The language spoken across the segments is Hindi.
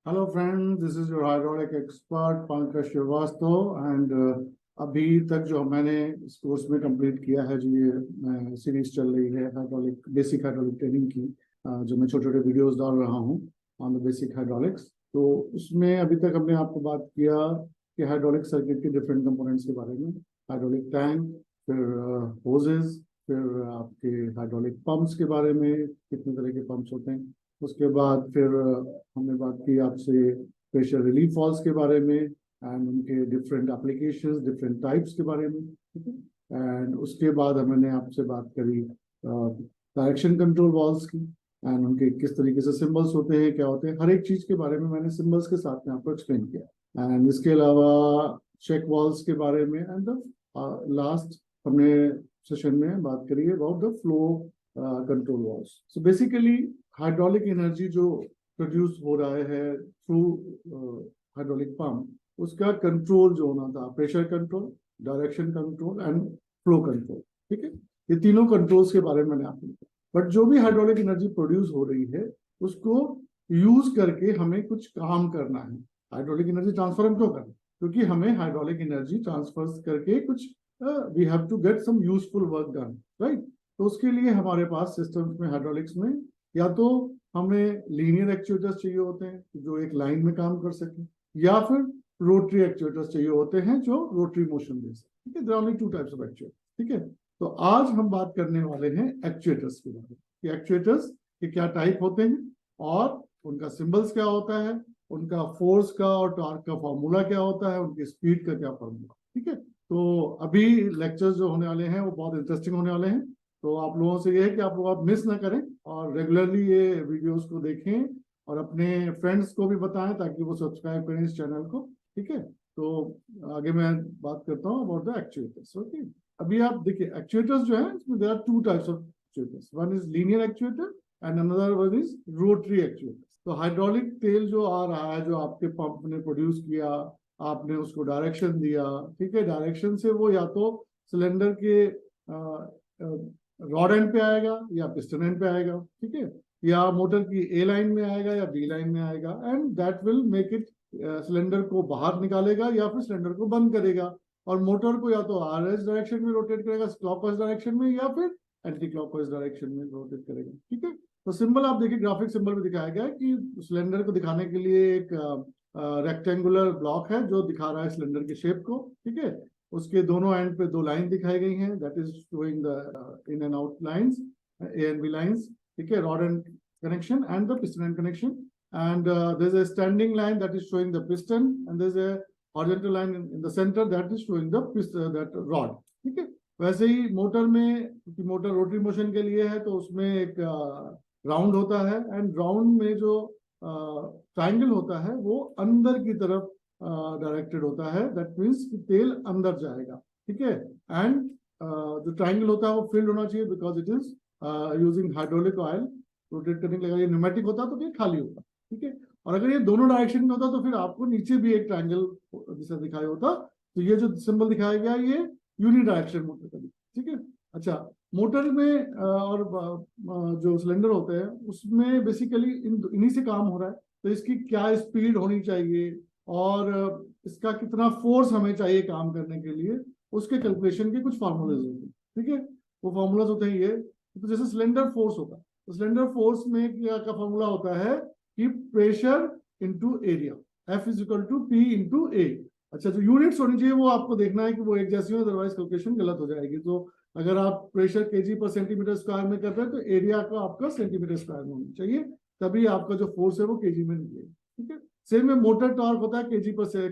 Hello friend, this is your hydraulic expert Pankaj Srivastava and अभी तक जो मैंने इस कोर्स में कंप्लीट किया है, जो ये सीरीज चल रही है हाइड्रोलिक बेसिक हाइड्रोलिक ट्रेनिंग की, जो मैं छोटे छोटे वीडियोस डाल रहा हूँ ऑन द बेसिक हाइड्रोलिक्स। तो उसमें अभी तक हमने आपको बात किया कि हाइड्रोलिक सर्किट के डिफरेंट कंपोनेंट्स के बारे में, हाइड्रोलिक टैंक, फिर होजेस, फिर आपके हाइड्रोलिक पंप्स के बारे में, कितने तरह के पंप्स होते हैं। उसके बाद फिर हमने बात की आपसे प्रेशर रिलीफ वॉल्व्स के बारे में एंड उनके डिफरेंट एप्लीकेशंस, डिफरेंट टाइप्स के बारे में, ठीक है। एंड उसके बाद हमने आपसे बात करी डायरेक्शन कंट्रोल वॉल्व्स की एंड उनके किस तरीके से सिंबल्स होते हैं, क्या होते हैं, हर एक चीज के बारे में मैंने सिंबल्स के साथ में आपको एक्सप्लेन किया। एंड इसके अलावा चेक वॉल्व्स के बारे में एंड लास्ट हमने सेशन में बात करी है about the flow control valves. So basically hydraulic energy जो प्रोड्यूस हो रहा है थ्रू हाइड्रोलिक पंप, उसका कंट्रोल जो होना था, pressure control, direction control and flow control, ठीक है। ये तीनों कंट्रोल्स के बारे में मैंने आपको बताया। बट जो भी हाइड्रोलिक एनर्जी प्रोड्यूस हो रही है उसको यूज करके हमें कुछ काम करना है। हाइड्रोलिक एनर्जी ट्रांसफर हम क्यों करें? क्योंकि हमें हाइड्रोलिक एनर्जी ट्रांसफर करके कुछ we have to get some useful work done, right. तो उसके लिए हमारे पास सिस्टम्स में, हाइड्रोलिक्स में, या तो हमें लीनियर एक्चुएटर्स चाहिए होते हैं जो एक लाइन में काम कर सके, या फिर रोटरी एक्चुएटर्स चाहिए होते हैं जो रोटरी मोशन दे सके, ठीक है। There are only two types of actuator, ठीक है। तो आज हम बात करने वाले हैं एक्चुएटर्स के बारे में कि एक्चुएटर्स के क्या टाइप होते हैं और उनका सिंबल्स क्या होता है, उनका फोर्स का और टॉर्क का फॉर्मूला क्या होता है, उनकी स्पीड का क्या फॉर्मूला, ठीक है। तो अभी लेक्चर्स जो होने वाले हैं वो बहुत इंटरेस्टिंग होने वाले हैं। तो आप लोगों से ये है कि आप लोग आप मिस ना करें और रेगुलरली ये वीडियोस को देखें और अपने फ्रेंड्स को भी बताएं ताकि वो सब्सक्राइब करें इस चैनल को, ठीक है। तो आगे मैं बात करता हूँ अबाउट द एक्चुएटर्स। ओके, अभी आप देखिए एक्चुएटर्स जो है इसमें there are two types of actuators, one is linear actuator and another one is rotary actuator. तो हाइड्रोलिक तेल जो आ रहा है, जो आपके पंप ने प्रोड्यूस किया, आपने उसको डायरेक्शन दिया, ठीक है। डायरेक्शन से वो या तो सिलेंडर के रॉड एंड पे आएगा या पिस्टन एंड पे आएगा, ठीक है, या मोटर की ए लाइन में आएगा या बी लाइन में आएगा, and that will make it cylinder को बाहर निकालेगा या फिर सिलेंडर को बंद करेगा। और मोटर को या तो आर एस डायरेक्शन में रोटेट करेगा, क्लॉकवाइज डायरेक्शन में, या फिर एंटी क्लॉकवाइज डायरेक्शन में रोटेट करेगा, ठीक है। तो सिंबल आप देखिए, ग्राफिक सिंबल में दिखाया गया है कि सिलेंडर को दिखाने के लिए एक रेक्टेंगुलर ब्लॉक है जो दिखा रहा है सिलेंडर के शेप को, ठीक है। उसके दोनों एंड पे दो लाइन दिखाई गई हैं, that is showing the in and out lines, A and B lines, ठीक है, rod end connection and the piston end connection, and there's a standing line that is showing the piston, and there's a horizontal line in the center that is showing the piston, that rod, ठीक है। वैसे ही मोटर में, क्योंकि मोटर रोटरी मोशन के लिए है तो उसमें एक राउंड होता है, एंड राउंड में जो ट्राइंगल होता है वो अंदर की तरफ डायरेक्टेड होता है, दैट मीन्स कि तेल अंदर जाएगा, ठीक है। एंड जो ट्राइंगल होता है वो फिल्ड होना चाहिए because it is using hydraulic oil rotate करने के लिए। ये न्यूमेटिक होता तो फिर खाली होता, ठीक है। और अगर ये दोनों डायरेक्शन में होता तो फिर आपको नीचे भी एक ट्रायंगल जैसा दिखाई होता। तो ये जो सिंबल दिखाया गया ये यूनि डायरेक्शन मोटर का, ठीक है। अच्छा, मोटर में और जो सिलेंडर होते हैं उसमें बेसिकली इन्हीं से काम हो रहा है। तो इसकी क्या स्पीड होनी चाहिए और इसका कितना फोर्स हमें चाहिए काम करने के लिए, उसके कैलकुलेशन के कुछ फार्मूलाज होते हैं, ठीक है। वो फार्मूलाज होते हैं ये। तो जैसे सिलेंडर फोर्स होता है, तो सिलेंडर फोर्स में क्या का फॉर्मूला होता है कि pressure into area, F is equal to P into A। अच्छा, जो यूनिट्स होनी चाहिए वो आपको देखना है कि वो एक जैसी हो, अदरवाइज कैलकुलेशन गलत हो जाएगी। तो अगर आप प्रेशर केजी पर सेंटीमीटर स्क्वायर में कर रहे हैं तो एरिया का आपका सेंटीमीटर स्क्वायर में होना चाहिए, तभी आपका जो फोर्स है वो केजी में निकलेगा, ठीक है। सेम में मोटर टॉर्क होता है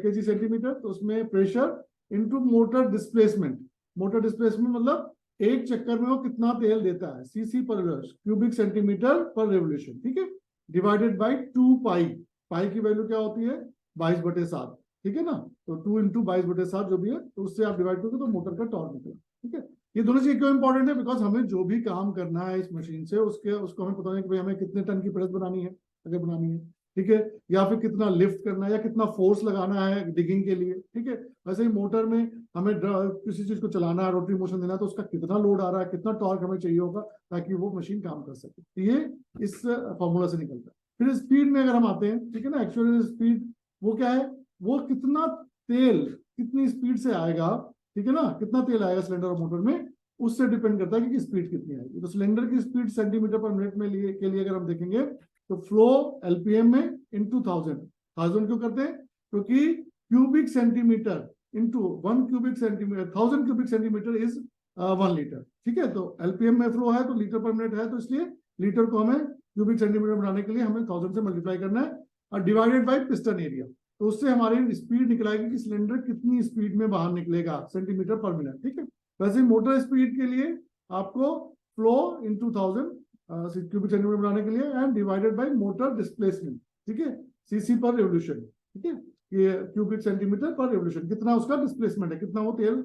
केजी सेंटीमीटर, तो उसमें pressure into motor displacement. Motor displacement मतलब एक चक्कर में वो कितना तेल देता है, सीसी पर क्यूबिक सेंटीमीटर पर रेवोल्यूशन, ठीक है, डिवाइडेड बाय 2 पाई। पाई की वैल्यू क्या होती है 22/7, ठीक है ना। तो 2 इंटू 22/7 जो भी है, तो उससे आप डिवाइड करोगे तो मोटर का टॉर्क निकलेगा, ठीक है। ये दोनों चीज क्यों इंपॉर्टेंट है? बिकॉज हमें जो भी काम करना है इस मशीन से उसको हमें पता नहीं कि भाई हमें कितने टन की प्रेस बनानी है, अगर बनानी है, ठीक है, या फिर कितना लिफ्ट करना है या कितना फोर्स लगाना है डिगिंग के लिए, ठीक है। वैसे ही मोटर में हमें किसी चीज को चलाना है, रोटरी मोशन देना है, तो उसका कितना लोड आ रहा है, कितना टॉर्क हमें चाहिए होगा ताकि वो मशीन काम कर सके। तो ये इस फॉर्मूला से निकलता है, फिर स्पीड में अगर हम आते हैं, ठीक है ना, एक्चुअल स्पीड वो क्या है, वो कितना तेल कितनी स्पीड से आएगा, ठीक है ना, कितना तेल आएगा सिलेंडर और मोटर में, उससे डिपेंड करता है कि स्पीड कितनी आएगी। तो सिलेंडर की स्पीड सेंटीमीटर पर मिनट में के लिए अगर हम देखेंगे तो फ्लो एलपीएम में इनटू 1000 क्यों करते हैं, क्योंकि cubic centimetre into 1 cubic centimetre, 1000 cubic centimetre is 1 litre, ठीक है। तो एलपीएम में फ्लो है तो लीटर पर मिनट है, तो इसलिए लीटर को हमें क्यूबिक सेंटीमीटर बनाने के लिए हमें 1000 से मल्टीप्लाई करना है और डिवाइडेड बाय पिस्टन एरिया। तो उससे हमारी स्पीड निकलाएगी कि सिलेंडर कितनी स्पीड में बाहर निकलेगा सेंटीमीटर पर मिनट, ठीक है। वैसे मोटर स्पीड के लिए आपको फ्लो इनटू 1000 क्यूबिक सेंटीमीटर बनाने के लिए and divided by motor displacement, ठीक है, सीसी पर रेवोल्यूशन, ठीक है, ये क्यूबिक सेंटीमीटर पर रेवोल्यूशन, कितना उसका डिस्प्लेसमेंट है, कितना वो तेल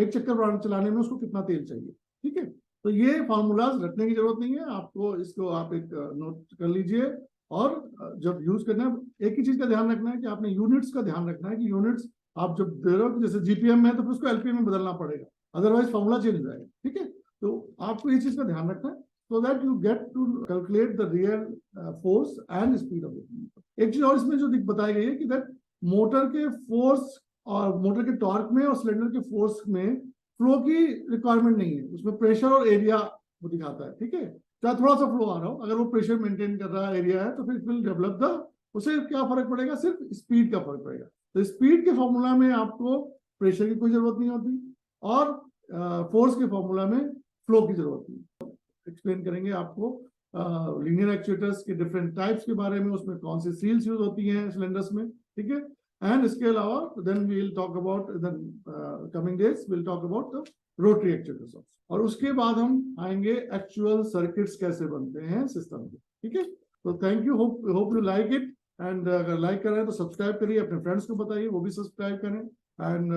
एक चक्कर चलाने में उसको कितना तेल चाहिए, ठीक है। तो ये फार्मूलाज रटने की जरूरत नहीं है आपको, इसको आप एक नोट कर लीजिए। और जब यूज करना है एक ही चीज का ध्यान रखना है कि आपने यूनिट्स का ध्यान रखना है कि यूनिट्स आप जब दे रहे हो, जैसे जीपीएम में है तो फिर उसको एलपीएम में बदलना पड़ेगा, अदरवाइज फॉर्मूला चेंज हो जाएगा, ठीक है। तो आपको ये चीज का ध्यान रखना है so that you get to calculate the real force and speed of the motor। एक चीज और इसमें जो बताई गई है कि दैट मोटर के फोर्स और मोटर के टॉर्क में और सिलेंडर के फोर्स में फ्लो की रिक्वायरमेंट नहीं है, उसमें प्रेशर और एरिया वो दिखाता है, ठीक है। चाहे थोड़ा सा फ्लो आ रहा हो, अगर वो प्रेशर मेंटेन कर रहा है, एरिया है, तो फिर इट विल डेवलप द, उसे क्या फर्क पड़ेगा, सिर्फ स्पीड का फर्क पड़ेगा। तो स्पीड के फॉर्मूला में आपको प्रेशर की कोई जरूरत नहीं होती और फोर्स के फॉर्मूला में फ्लो की जरूरत नहीं। एक्सप्लेन करेंगे आपको लीनियर एक्चुएटर्स के डिफरेंट टाइप्स के बारे में, उसमें कौन सी सील्स यूज होती हैं सिलेंडर्स में, ठीक है। एंड इसके अलावा then we will talk about the coming days, will talk about the rotary actuators, और उसके बाद हम आएंगे एक्चुअल सर्किट्स कैसे बनते हैं सिस्टम के, ठीक है। तो thank you, hope you like it, and अगर लाइक कर रहे हैं तो सब्सक्राइब करिए, अपने फ्रेंड्स को बताइए वो भी सब्सक्राइब करें, and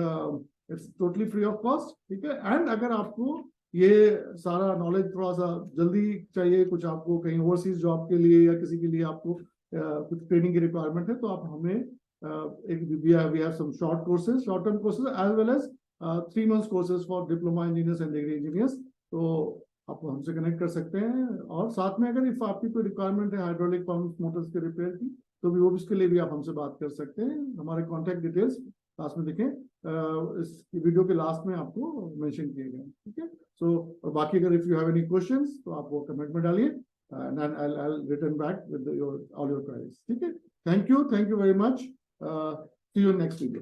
it's totally free of cost, ठीक है। एंड अगर आपको ये सारा नॉलेज थोड़ा सा जल्दी चाहिए, कुछ आपको कहीं ओवरसीज जॉब के लिए या किसी के लिए आपको कुछ ट्रेनिंग की रिक्वायरमेंट है, तो आप हमें एक we have some short courses, short term courses as well as 3 months courses for diploma engineers and degree engineers. तो आप हमसे कनेक्ट कर सकते हैं, और साथ में अगर इफ आपकी कोई रिक्वायरमेंट है हाइड्रोलिक पंप मोटर्स के रिपेयर की, तो भी वो उसके लिए भी आप हमसे बात कर सकते हैं। हमारे कॉन्टैक्ट डिटेल्स लास्ट में देखें, इस वीडियो के लास्ट में आपको मेंशन किए गए, ठीक है। सो और बाकी अगर if you have any questions तो आप वो कमेंट में डालिए, and I'll return back with all your queries, ठीक है। Thank you very much, see you next video.